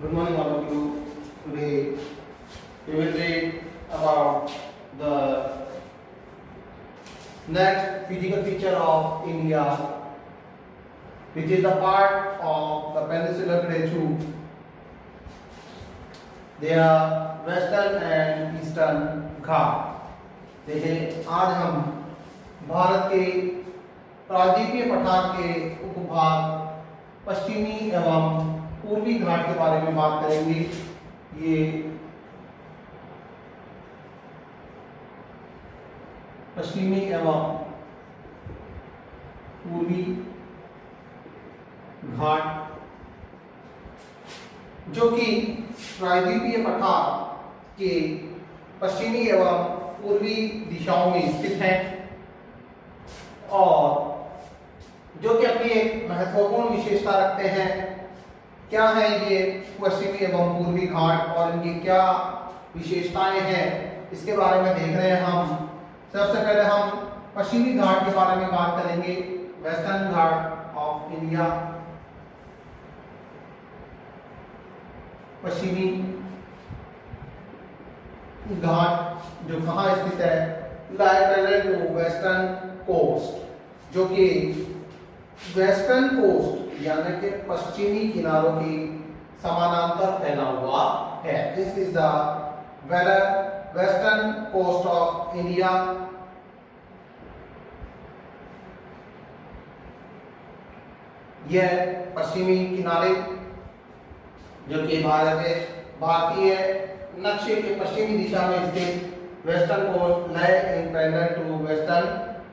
Good morning, all of you. Today we will read about the next physical feature of India, which is the part of the peninsular plateau. They are western and eastern घाट. देखिए आज हम भारत के प्रायद्वीपीय पठार के उपभाग पश्चिमी एवं पूर्वी घाट के बारे में बात करेंगे. ये पश्चिमी एवं पूर्वी घाट जो कि प्रायद्वीपीय पठार के पश्चिमी एवं पूर्वी दिशाओं में स्थित है और जो कि अपनी एक महत्वपूर्ण विशेषता रखते हैं. क्या है ये पश्चिमी एवं पूर्वी घाट और इनकी क्या विशेषताएं हैं, इसके बारे में देख रहे हैं हम. सबसे पहले हम पश्चिमी घाट के बारे में बात करेंगे. Western Ghat of India. पश्चिमी घाट जो कहाँ स्थित है, लाई पैरेलल टू वेस्टर्न कोस्ट, जो कि वेस्टर्न कोस्ट यानी कि पश्चिमी किनारों की समानांतर फैला हुआ है. This is the western coast of India. यह पश्चिमी किनारे जो कि भारतीय नक्शे के पश्चिमी दिशा में स्थित western coast lie in parallel to western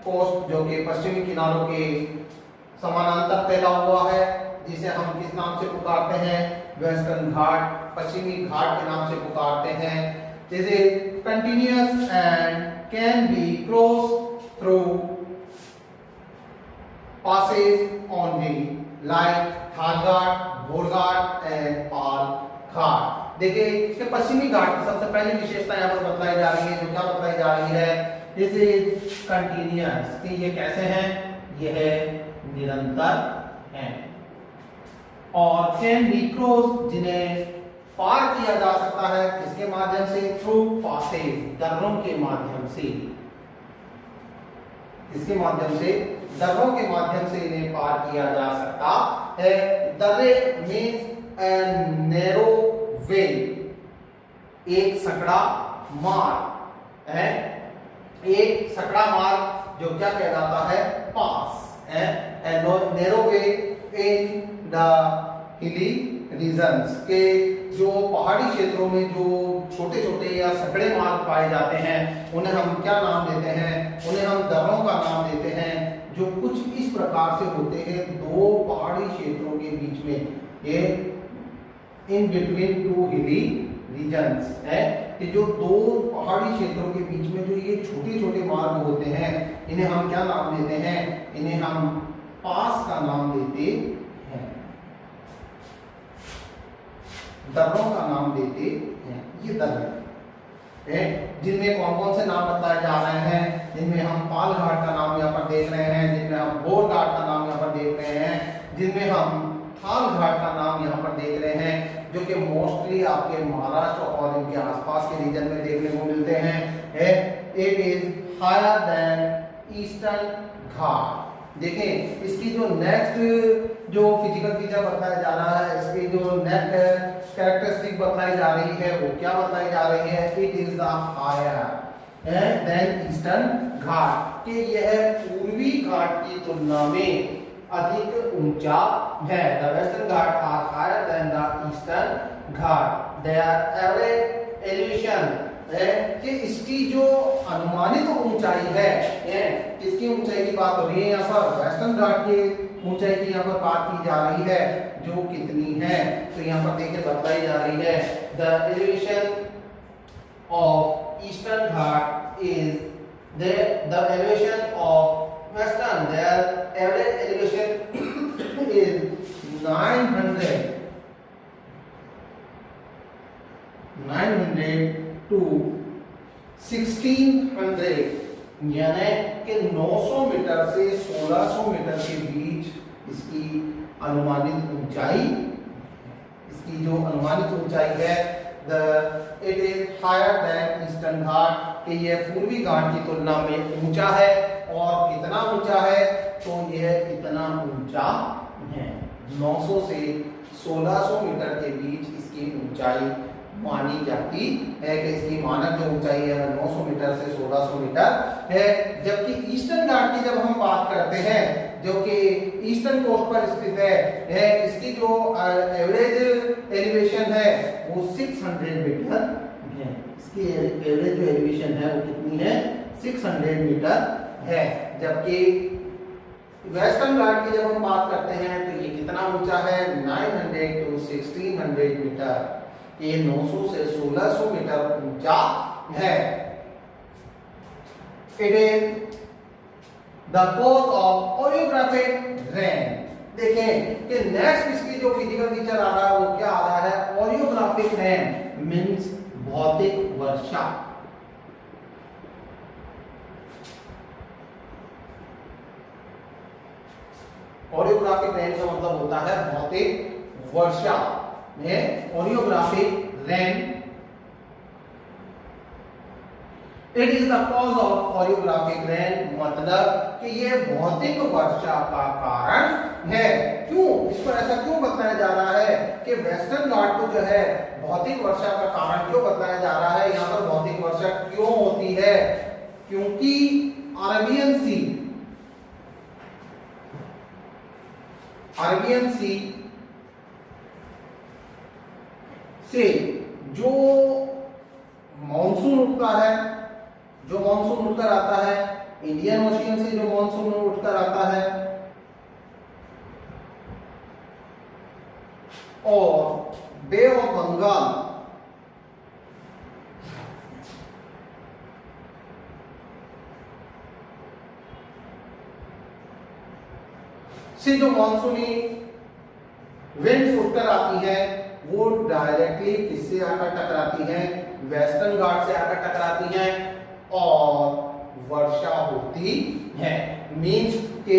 coast, जो कि पश्चिमी किनारों के समानांतर फैला हुआ है, जिसे हम किस नाम से पुकारते हैं, वेस्टर्न घाट, पश्चिमी घाट के नाम से पुकारते हैं. This is continuous and can be cross through passes only like Thal Ghat, घोड़ घाट एंड पाल घाट. देखिए इसके पश्चिमी घाट की सबसे पहली विशेषता यहाँ पर बताई जा रही है. जो क्या बताई जा रही है, दिस इज कंटिन्यूअस, कि ये कैसे हैं, यह निरंतर हैं. और कैन बी क्रॉस, जिन्हें पार किया जा सकता है, किसके माध्यम से, थ्रू पासेज, दर्रों के माध्यम से. इसके माध्यम से, दर्रों के माध्यम से इन्हें पार किया जा सकता है. दर्रे मीन्स ए नैरो वे, एक सकड़ा मार्ग है. एक सकड़ा मार्ग जो क्या कहलाता है, पास है. Narrow way in the hilly regions, के जो पहाड़ी क्षेत्रों में जो छोटे छोटे या सकड़े मार्ग पाए जाते हैं, उन्हें हम क्या नाम देते हैं, उन्हें हम दर्रों का नाम देते हैं, जो कुछ इस प्रकार से होते हैं. दो पहाड़ी क्षेत्रों के बीच में, ये in between two hilly regions है, कि जो दो पहाड़ी क्षेत्रों के बीच में जो ये छोटे छोटे मार्ग होते हैं, इन्हें हम क्या नाम देते हैं, इन्हें हम पास का नाम देते हैं, दर्रों का नाम देते हैं. ये दर्रे है जिनमें कौन कौन से नाम बताए जा रहे हैं, जिनमें हम पाल घाट का नाम यहाँ पर देख रहे हैं, जिनमें हम घोड़ घाट का नाम यहाँ पर देख रहे हैं, जिनमें हम थाल घाट का नाम यहाँ पर देख रहे हैं, जो कि मोस्टली आपके महाराष्ट्र और इनके आसपास के रीजन में देखने को मिलते हैं. It is higher than Eastern Ghat. देखें इसकी जो नेक्स्ट जो फिजिकल फीचर बताया जा रहा है, इसकी जो नेक्स्ट कैरेक्टरिस्टिक बताई जा रही है, वो क्या बताई जा रही है, it is the higher than Eastern Ghat, कि यह पूर्वी घाट की तुलना में अधिक ऊंचा है. The western Ghat are higher than the eastern Ghat. Their average elevation है, कि इसकी जो अनुमानित ऊंचाई है, किसकी ऊंचाई की बात हो रही है यहाँ पर, वेस्टर्न घाट की ऊंचाई की यहाँ पर बात की जा रही है, जो कितनी है, तो यहाँ पर देखिए बताई जा रही है. The elevation of eastern Ghat is the elevation of western, there average elevation is 900 to 1600, यानी कि 900 मीटर से 1600 मीटर के बीच इसकी अनुमानित ऊंचाई इसकी जो अनुमानित ऊंचाई है it is higher than Eastern Ghat, कि ये पूर्वी घाट की तुलना में ऊंचा है। और कितना ऊंचा है, तो यह इतना ऊंचा है, 900 से 1600 मीटर के बीच इसकी ऊंचाई मानी जाती है, कि इसकी मानक जो ऊंचाई है वह 900 मीटर से 1600 मीटर है। जबकि ईस्टर्न घाट की जब हम बात करते हैं, जो कि ईस्टर्न कोस्ट पर स्थित है, इसकी जो एवरेज एलिवेशन है वो 600 मीटर है। इसकी एवरेज जो एलिवेशन है वो कितनी है, 600 मीटर है। जबकि वेस्टर्न घाट की जब हम बात करते हैं तो ये कितना ऊंचा है, 900 to 1600 मीटर, ये 900 से 1600 मीटर ऊंचा है। It is the cause of orographic rain. देखें कि नेक्स्ट इसकी जो फिजिकल फीचर आ रहा है वो क्या आ रहा है, ओरियोग्राफिक रेन मींस भौतिक वर्षा। ओरियोग्राफिक रेन का मतलब होता है भौतिक वर्षा। Orographic rain, it is the cause of orographic rain, मतलब कि ये भौतिक वर्षा का कारण है। क्यों, इस पर ऐसा क्यों बताया जा रहा है कि वेस्टर्न घाट को जो है भौतिक वर्षा का कारण क्यों बताया जा रहा है, यहाँ पर भौतिक वर्षा क्यों होती है, क्योंकि अरेबियन सी से जो मॉनसून उठता है, जो मॉनसून उठकर आता है, इंडियन ओशियन से जो मॉनसून उठकर आता है, और बे ऑफ बंगाल से जो मॉनसूनी विंड्स उठकर आती है, वो डायरेक्टली किससे आकर टकराती हैं, वेस्टर्न घाट से आकर टकराती हैं और वर्षा होती है। मींस कि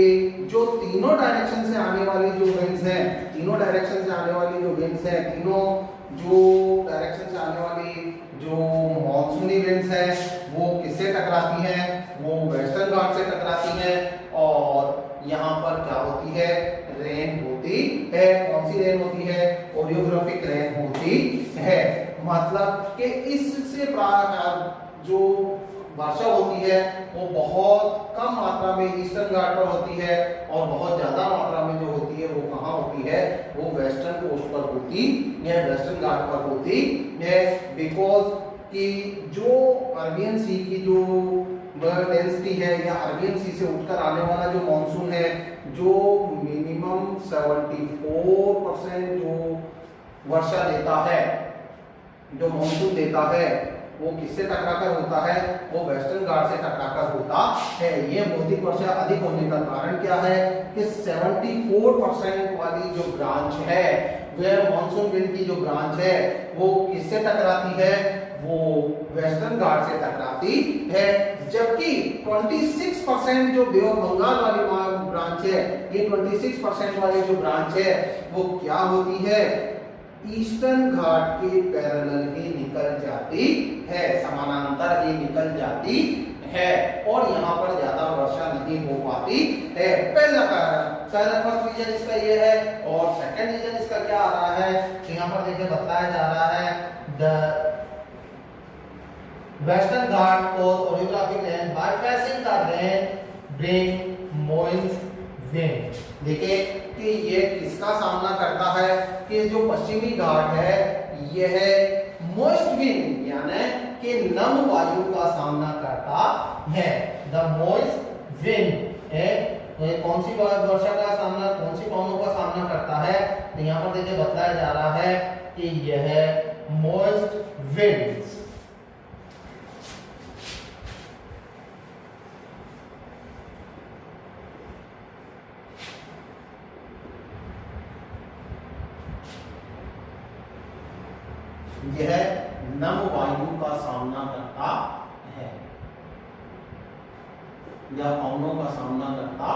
जो तीनों डायरेक्शन से आने वाली जो विंड्स हैं, तीनों डायरेक्शन से आने वाली जो विंड्स हैं, तीनों जो डायरेक्शन से आने वाली जो मॉनसूनी विंड्स हैं, वो किससे टकराती हैं, वो वेस्टर्न घाट से टकराती हैं और यहाँ पर क्या होती है, रेन होती है। कौन सी रेन होती है, ओरियोग्राफिक रेन होती है। मतलब कि इससे जो वर्षा होती है वो बहुत कम मात्रा में ईस्टर्न घाट पर होती है और बहुत ज्यादा मात्रा में जो होती है वो कहाँ होती है, वो वेस्टर्न कोस्ट पर होती है, वेस्टर्न घाट पर होती है। बिकॉज कि जो अरबियन सी की जो डेंसिटी है या अरबियन सी से उठकर आने वाला जो मॉनसून है, जो मिनिमम 74% जो वर्षा देता है, जो मॉनसून देता है, वो किससे टकराकर होता है, वो वेस्टर्न घाट से टकराकर होता है। ये भौतिक वर्षा अधिक होने का कारण क्या है कि 74% वाली जो ब्रांच है, वह मॉनसून विंड की जो ब्रांच है, वो किससे टकराती है, वो वेस्टर्न घाट से टकराती है। जबकि 26% जो बे ऑफ बंगाल वाली ब्रांच है, ये 26% वाली जो ब्रांच है वो क्या होती है, ईस्टर्न घाट के पैरेलल ही निकल जाती है, समानांतर ही निकल जाती है और यहाँ पर ज्यादा वर्षा नहीं हो पाती है। पहला फर्स्ट रीजन इसका ये है। और सेकंड रीजन इसका क्या आ रहा है, तो यहाँ पर देखिए बताया जा रहा है द वेस्टर्न घाट को orographic rain by passing the rain bring moist wind। देखिए कि ये किसका सामना करता है, कि जो पश्चिमी घाट है यह मोइस्ट विंड यानी कि नम वायु का सामना करता है। द मोइस्ट विंड है कौन सी वर्षा का सामना, कौन सी पवनों का सामना करता है, तो यहाँ पर देखिए बताया जा रहा है कि यह मोइस्ट विंड्स यह नम वायु का सामना करता है या पवनों का सामना करता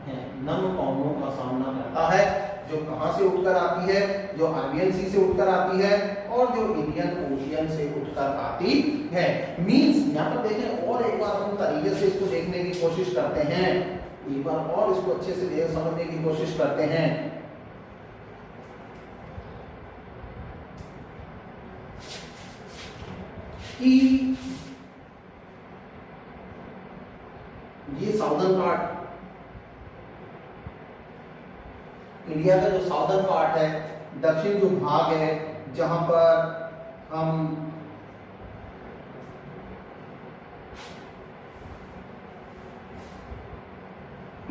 है, नम पवनों का सामना करता है। जो कहां से उठकर आती है, जो अरेबियन सी से उठकर आती है और जो इंडियन ओशियन से उठकर आती है। मींस यहां पर देखें और एक बार हम तरीके से इसको देखने की कोशिश करते हैं, एक बार और इसको अच्छे से समझने की कोशिश करते हैं कि ये साउदर्न पार्ट, इंडिया का जो साउदर्न पार्ट है, दक्षिण जो भाग है जहां पर हम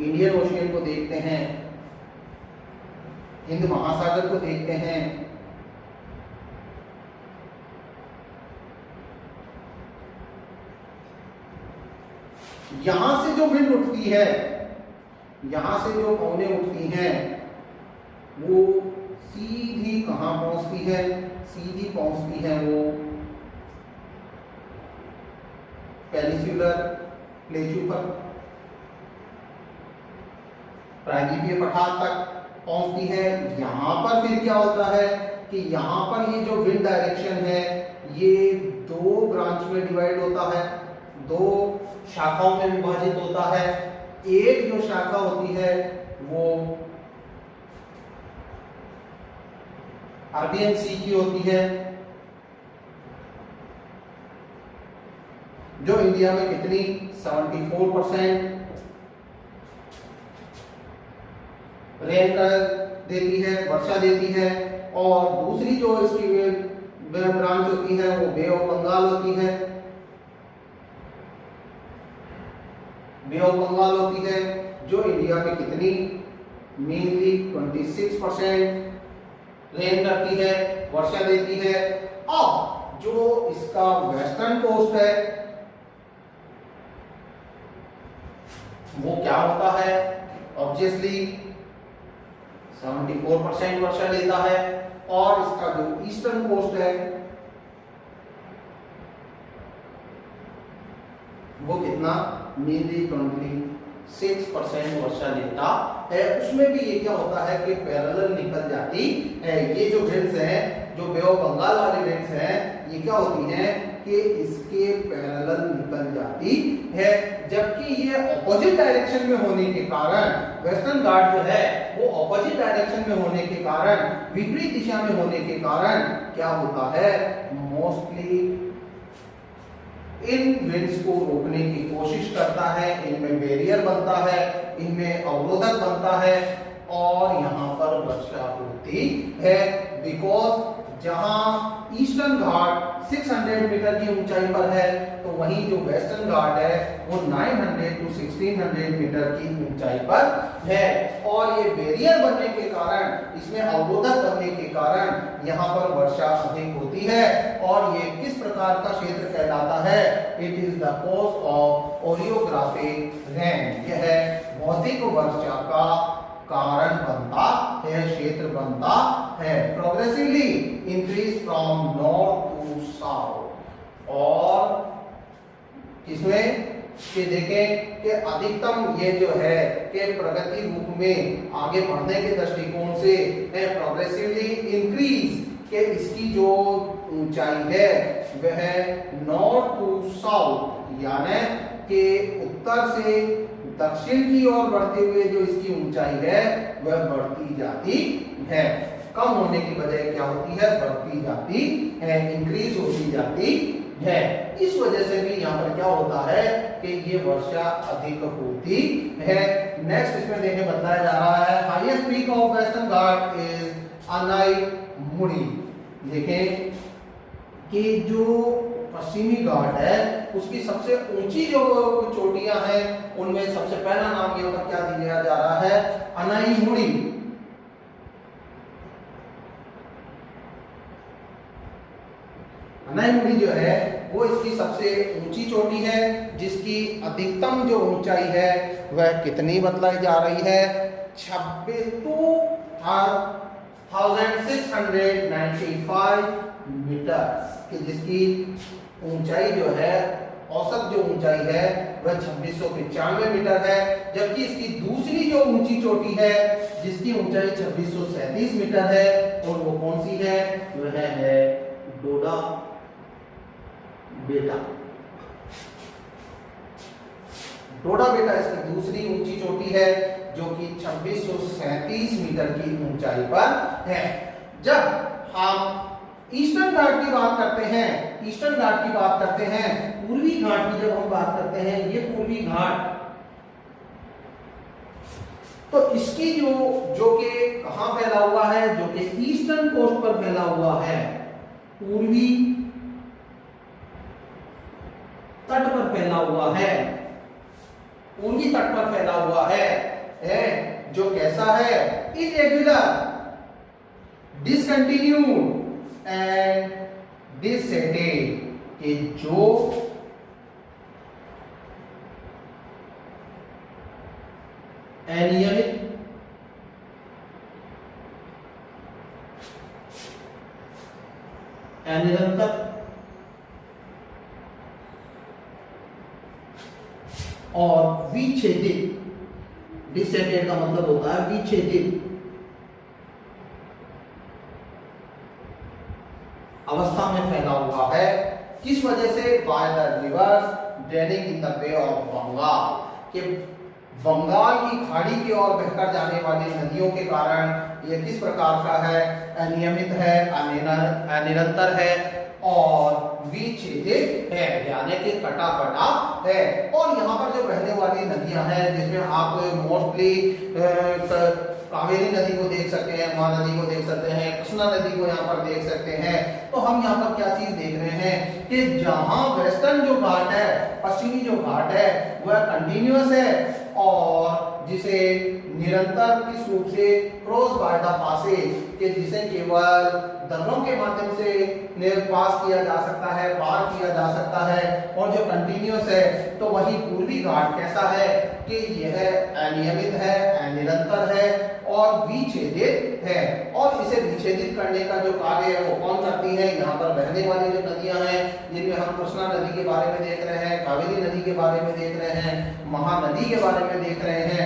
इंडियन ओशियन को देखते हैं, हिंद महासागर को देखते हैं, यहां से जो विंड उठती है, यहां से जो पवनें उठती हैं वो सीधी कहां पहुंचती है, सीधी पहुंचती है वो पेनिनसुलर प्लेटू पर, प्रायद्वीपीय पठार तक पहुंचती है। यहां पर फिर क्या होता है कि यहां पर ये जो विंड डायरेक्शन है ये दो ब्रांच में डिवाइड होता है, दो शाखाओं में विभाजित होता है। एक जो शाखा होती है वो अरेबियन सी की होती है, जो इंडिया में कितनी 74% रेन कर देती है, वर्षा देती है। और दूसरी जो इसकी ब्रांच होती है वो बे ऑफ बंगाल होती है, बे ऑफ बंगाल होती है, जो इंडिया में कितनी मेनली 26% रेन करती है, वर्षा देती है। अब जो इसका वेस्टर्न कोस्ट है वो क्या होता है, ऑब्वियसली 74% वर्षा देता है। और इसका जो ईस्टर्न कोस्ट है वो कितना मेनली 26% वर्षा देता है। उसमें भी ये क्या होता है कि पैरेलल निकल जाती है। ये जो विंड्स हैं, जो बे ऑफ बंगाल वाली विंड्स हैं, ये क्या होती हैं कि इसके पैरेलल निकल जाती है, जबकि ये ऑपोजिट डायरेक्शन में होने के कारण, वेस्टर्न घाट जो है वो ऑपोजिट डायरेक्शन में होने के कारण, विपरीत दिशा में होने के कारण क्या होता है, मोस्टली इन विंड्स को रोकने की कोशिश करता है, इनमें बैरियर बनता है, इनमें अवरोधक बनता है और यहाँ पर वर्षा होती है। बिकॉज जहां ईस्टर्न घाट 600 मीटर की ऊंचाई पर है तो वहीं जो वेस्टर्न घाट है वो 900 to 1600 मीटर की ऊंचाई पर है। और ये बैरियर बनने के कारण, इसमें अवरोधक बनने के कारण यहाँ पर वर्षा अधिक होती है। और ये किस प्रकार का क्षेत्र कहलाता है, it is the cause of orographic rain. यह भौतिक वर्षा का कारण बनता है, क्षेत्र बनता है। Progressively increase from north to south. और इसमें कि देखें कि अधिकतम ये जो है कि प्रगति रूप में आगे बढ़ने के दृष्टिकोण से प्रोग्रेसिवली इंक्रीज कि इसकी जो ऊंचाई है वह नॉर्थ टू साउथ, यानी कि उत्तर से दक्षिण की ओर बढ़ते हुए जो इसकी ऊंचाई है वह बढ़ती जाती है। कम होने की बजाय क्या होती है, बढ़ती जाती है, इंक्रीज होती जाती है। इस वजह से भी यहाँ पर क्या होता है कि ये वर्षा अधिक होती है। नेक्स्ट इसमें देखें बताया जा रहा है, highest peak of western Ghat is Anamudi. देखें कि जो पश्चिमी घाट है उसकी सबसे ऊंची जो चोटियां हैं उनमें सबसे पहला नाम यहाँ पर क्या दिया जा रहा है, अनाईमुड़ी। अनाईमुड़ी जो है वो इसकी सबसे ऊंची चोटी है, जिसकी अधिकतम जो ऊंचाई है वह कितनी बतलाई जा रही है, 26,695 मीटर की, जिसकी ऊंचाई जो है, औसत जो ऊंचाई है वह 2695 मीटर है, जबकि इसकी दूसरी जो ऊंची चोटी है जिसकी ऊंचाई 2637 मीटर है और वो कौन सी है, वह है डोडा बेटा। डोडा बेटा इसकी दूसरी ऊंची चोटी है जो कि 2637 मीटर की ऊंचाई पर है। जब हम ईस्टर्न घाट की बात करते हैं, ईस्टर्न घाट की बात करते हैं, पूर्वी घाट की जब हम बात करते हैं, ये पूर्वी घाट, तो इसकी जो कि कहां फैला हुआ है, जो कि ईस्टर्न कोस्ट पर फैला हुआ है, पूर्वी तट पर फैला हुआ है, पूर्वी तट पर फैला हुआ है, जो कैसा है, इरेगुलर, डिसकंटिन्यूड एंड डिससेटेड, कि जो अनियमित, अनिरंतर और विच्छेदित, डिससेटेड का मतलब होता है विच्छेदित अवस्था में फैला हुआ है। किस वजह से, by the rivers draining in the bay of Bengal, कि बंगाल की खाड़ी की ओर बहकर जाने वाली नदियों के कारण यह किस प्रकार का है, अनियमित है, अनिरंतर है और विच्छेदित है, यानी कि कटा फटा है। और यहाँ पर जो बहने वाली नदियां हैं, जिसमें आप मोस्टली कावेरी नदी को देख सकते हैं, महानदी को देख सकते हैं, कृष्णा नदी को यहाँ पर देख सकते हैं, तो हम यहाँ पर क्या चीज देख रहे हैं कि जहां वेस्टर्न जो घाट है, पश्चिमी जो घाट है, वह कंटिन्यूअस है और जिसे निरंतर किस रूप से, क्रॉस बाय द पासेज, कि जिसे केवल दर्रों के माध्यम से पास किया जा सकता है, पार किया जा सकता है, और जो कंटिन्यूअस है, तो वही पूर्वी घाट कैसा है कि यह अनियमित है, अनिरंतर है और विच्छेदित है। और इसे विच्छेदित करने का जो कार्य है वो कौन करती है, यहाँ पर बहने वाली जो नदियां हैं, जिनमें हम कृष्णा नदी के बारे में देख रहे हैं, कावेरी नदी के बारे में देख रहे हैं, महानदी के बारे में देख रहे हैं,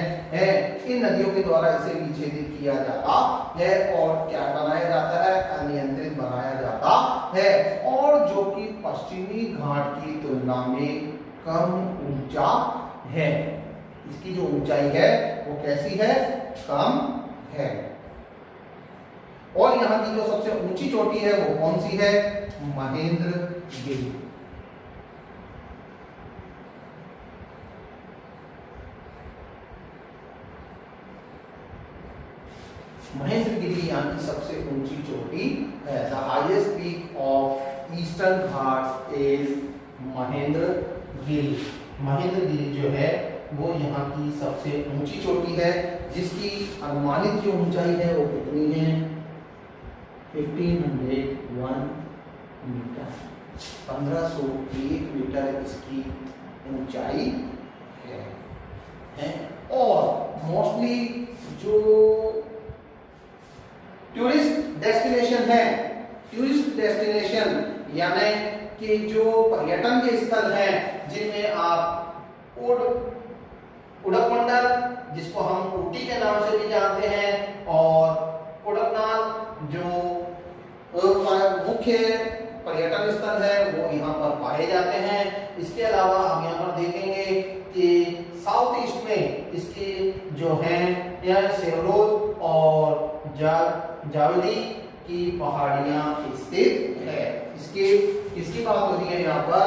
इन नदियों के द्वारा इसे विच्छेदित किया जाता है और क्या बनाया जाता है, अनियंत्रित बनाया जाता है, और जो कि पश्चिमी घाट की तुलना में कम ऊंचा है। इसकी जो ऊंचाई है वो कैसी है, कम है। और यहाँ की जो सबसे ऊंची चोटी है वो कौन सी है, महेंद्रगिरी। महेंद्रगिरी यहाँ की सबसे ऊंची चोटी है। The highest peak of eastern Ghat is Mahendragiri. Mahendragiri जो है वो यहाँ की सबसे ऊंची चोटी है, जिसकी अनुमानित जो ऊंचाई है वो कितनी है, 1501 मीटर, 1501 मीटर इसकी ऊंचाई है। और मोस्टली जो टूरिस्ट डेस्टिनेशन है, टूरिस्ट डेस्टिनेशन यानी कि जो पर्यटन के स्थल हैं, जिनमें आप उड़कमंडल, जिसको हम ऊटी के नाम से भी जानते हैं, और कोडकनाल जो मुख्य पर्यटन स्थल है वो यहाँ पर पाए जाते हैं। इसके अलावा हम यहाँ पर देखेंगे कि साउथ ईस्ट में इसके जो हैं यह सेवरोज और जावली की पहाड़ियां स्थित है। किसकी बात हो रही है यहाँ पर,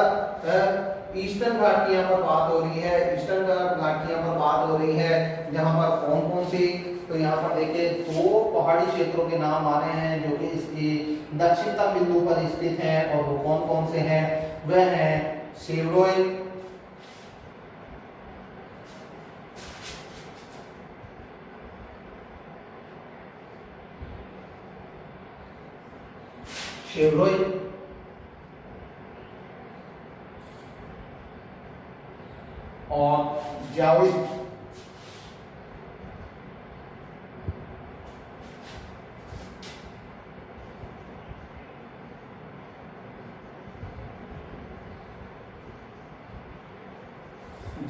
ईस्टर्न घाट की यहाँ पर बात हो रही है, ईस्टर्न घाट की यहाँ पर बात हो रही है, जहाँ पर कौन कौन सी, तो यहाँ पर देखिए 2 पहाड़ी क्षेत्रों के नाम आ रहे हैं जो कि इसकी दक्षिणतम बिंदु पर स्थित हैं, और वो कौन कौन से हैं, वह हैं सेवरोय, और जावली।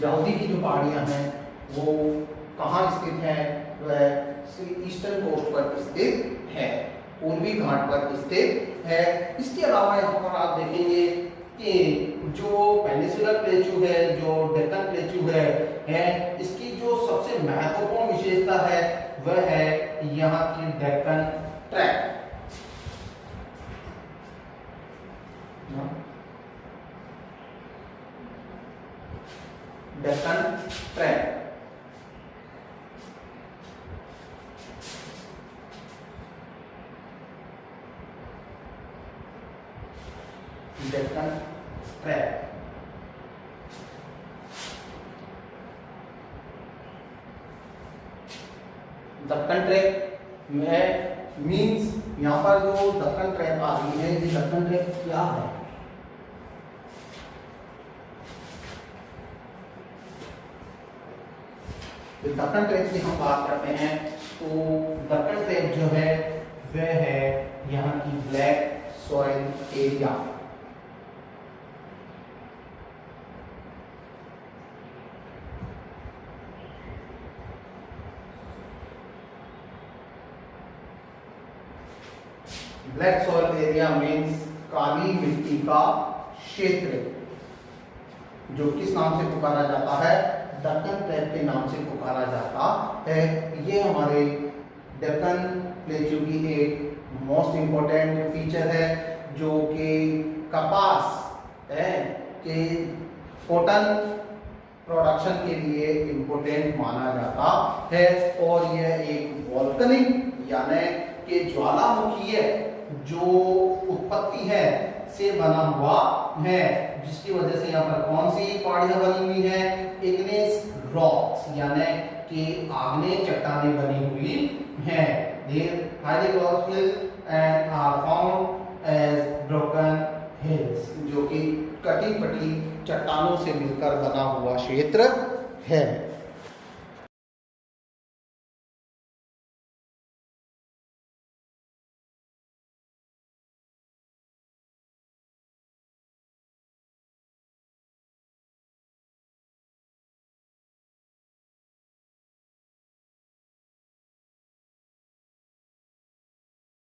जाउदी की जो पहाड़ियां हैं वो कहाँ स्थित है? वह ईस्टर्न कोस्ट पर स्थित है, पूर्वी घाट पर स्थित है। इसके अलावा यहाँ पर आप देखेंगे कि जो पेनिनसुलर प्लेटू है, जो डेक्कन प्लेटू है इसकी जो सबसे महत्वपूर्ण विशेषता है वह है यहाँ की Deccan trap. Deccan trap Deccan trap Deccan trap में मींस यहाँ पर जो दक्कन ट्रैप आ रही है, ये दक्कन ट्रैप क्या है? दक्कन ट्रैप की हम बात करते हैं तो दक्कन ट्रैप जो है वह है यहाँ की black soil area. Black soil area means काली मिट्टी का क्षेत्र, जो किस नाम से पुकारा जाता है? दक्कन ट्रैप के नाम से पुकारा जाता है। ये हमारे डेक्कन प्लेटू की एक मोस्ट इंपॉर्टेंट फीचर है, जो कि कपास है कि कॉटन प्रोडक्शन के लिए इंपॉर्टेंट माना जाता है। और यह एक वोल्केनिक यानी कि ज्वालामुखीय जो उत्पत्ति है से बना हुआ है, जिसकी वजह से यहाँ पर कौन सी पहाड़ियां बनी हुई है? इग्नेस रॉक्स यानी कि आग्नेय चट्टानें बनी हुई हैं। These highly closed hills and are found as broken hills, जो कि कटी पटी चट्टानों से मिलकर बना हुआ क्षेत्र है।